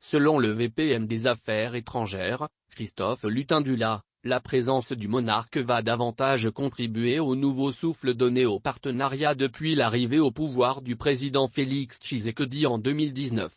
Selon le VPM des Affaires étrangères, Christophe Lutindula, la présence du monarque va davantage contribuer au nouveau souffle donné au partenariat depuis l'arrivée au pouvoir du président Félix Tshisekedi en 2019.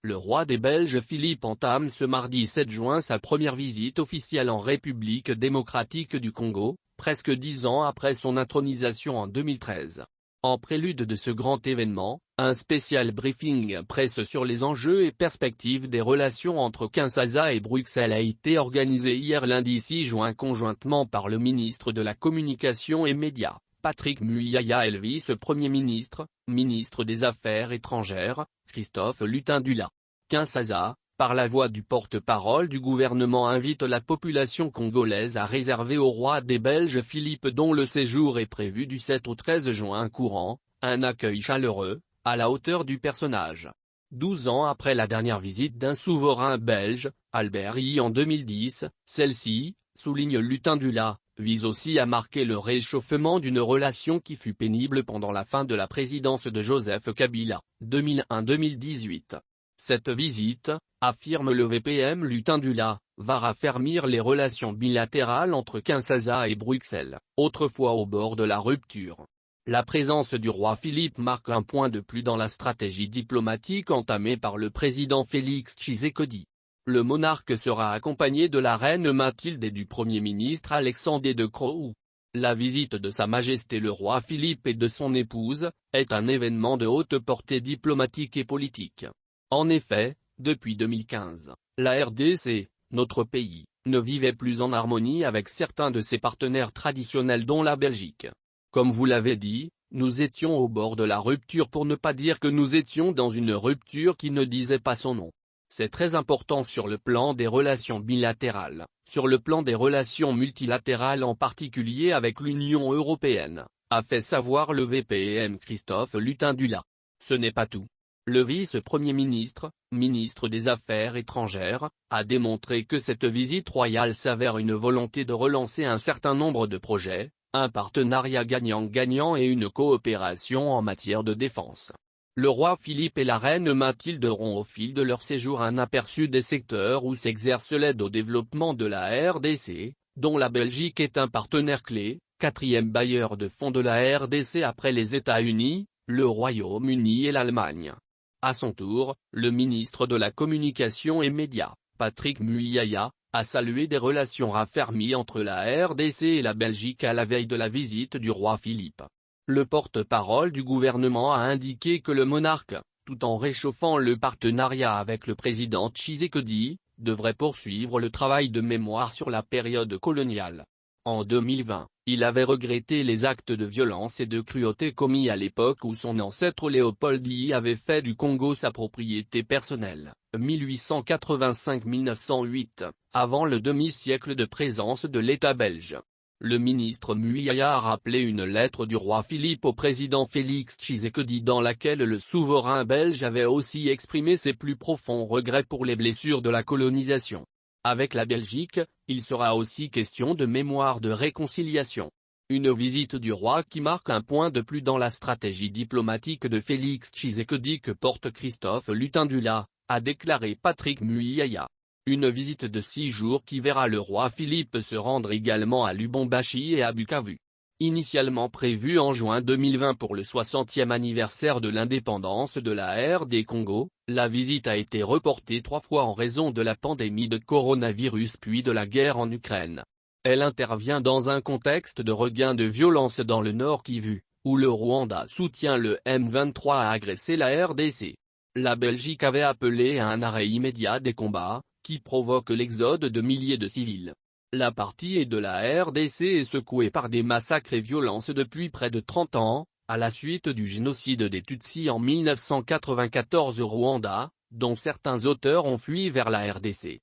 Le roi des Belges Philippe entame ce mardi 7 juin sa première visite officielle en République démocratique du Congo, presque 10 ans après son intronisation en 2013. En prélude de ce grand événement, un spécial briefing presse sur les enjeux et perspectives des relations entre Kinshasa et Bruxelles a été organisé hier lundi 6 juin conjointement par le ministre de la Communication et Médias, Patrick Muyaya, et le vice-premier ministre, ministre des Affaires étrangères, Christophe Lutindula. Kinshasa, par la voix du porte-parole du gouvernement, invite la population congolaise à réserver au roi des Belges Philippe, dont le séjour est prévu du 7 au 13 juin courant, un accueil chaleureux, à la hauteur du personnage. 12 ans après la dernière visite d'un souverain belge, Albert I en 2010, celle-ci, souligne Lutindula, vise aussi à marquer le réchauffement d'une relation qui fut pénible pendant la fin de la présidence de Joseph Kabila, 2001-2018. Cette visite, affirme le VPM Lutindula, va raffermir les relations bilatérales entre Kinshasa et Bruxelles, autrefois au bord de la rupture. La présence du roi Philippe marque un point de plus dans la stratégie diplomatique entamée par le président Félix Tshisekedi. Le monarque sera accompagné de la reine Mathilde et du premier ministre Alexandre De Croo. La visite de Sa Majesté le roi Philippe et de son épouse est un événement de haute portée diplomatique et politique. En effet, depuis 2015, la RDC, notre pays, ne vivait plus en harmonie avec certains de ses partenaires traditionnels dont la Belgique. Comme vous l'avez dit, nous étions au bord de la rupture, pour ne pas dire que nous étions dans une rupture qui ne disait pas son nom. C'est très important sur le plan des relations bilatérales, sur le plan des relations multilatérales en particulier avec l'Union européenne, a fait savoir le VPM Christophe Lutindula. Ce n'est pas tout. Le vice-premier ministre, ministre des Affaires étrangères, a démontré que cette visite royale s'avère une volonté de relancer un certain nombre de projets, un partenariat gagnant-gagnant et une coopération en matière de défense. Le roi Philippe et la reine Mathilde auront au fil de leur séjour un aperçu des secteurs où s'exerce l'aide au développement de la RDC, dont la Belgique est un partenaire clé, quatrième bailleur de fonds de la RDC après les États-Unis, le Royaume-Uni et l'Allemagne. À son tour, le ministre de la Communication et Médias, Patrick Muyaya, a salué des relations raffermies entre la RDC et la Belgique à la veille de la visite du roi Philippe. Le porte-parole du gouvernement a indiqué que le monarque, tout en réchauffant le partenariat avec le président Tshisekedi, devrait poursuivre le travail de mémoire sur la période coloniale. En 2020, il avait regretté les actes de violence et de cruauté commis à l'époque où son ancêtre Léopold I avait fait du Congo sa propriété personnelle, 1885-1908, avant le demi-siècle de présence de l'État belge. Le ministre Muyaya a rappelé une lettre du roi Philippe au président Félix Tshisekedi dans laquelle le souverain belge avait aussi exprimé ses plus profonds regrets pour les blessures de la colonisation. Avec la Belgique, il sera aussi question de mémoire de réconciliation. Une visite du roi qui marque un point de plus dans la stratégie diplomatique de Félix Tshisekedi que porte Christophe Lutindula, a déclaré Patrick Muyaya. Une visite de 6 jours qui verra le roi Philippe se rendre également à Lubumbashi et à Bukavu. Initialement prévue en juin 2020 pour le 60e anniversaire de l'indépendance de la RD Congo, la visite a été reportée 3 fois en raison de la pandémie de coronavirus puis de la guerre en Ukraine. Elle intervient dans un contexte de regain de violence dans le Nord Kivu, où le Rwanda soutient le M23 à agresser la RDC. La Belgique avait appelé à un arrêt immédiat des combats, qui provoque l'exode de milliers de civils. La partie est de la RDC est secouée par des massacres et violences depuis près de 30 ans, à la suite du génocide des Tutsis en 1994 au Rwanda, dont certains auteurs ont fui vers la RDC.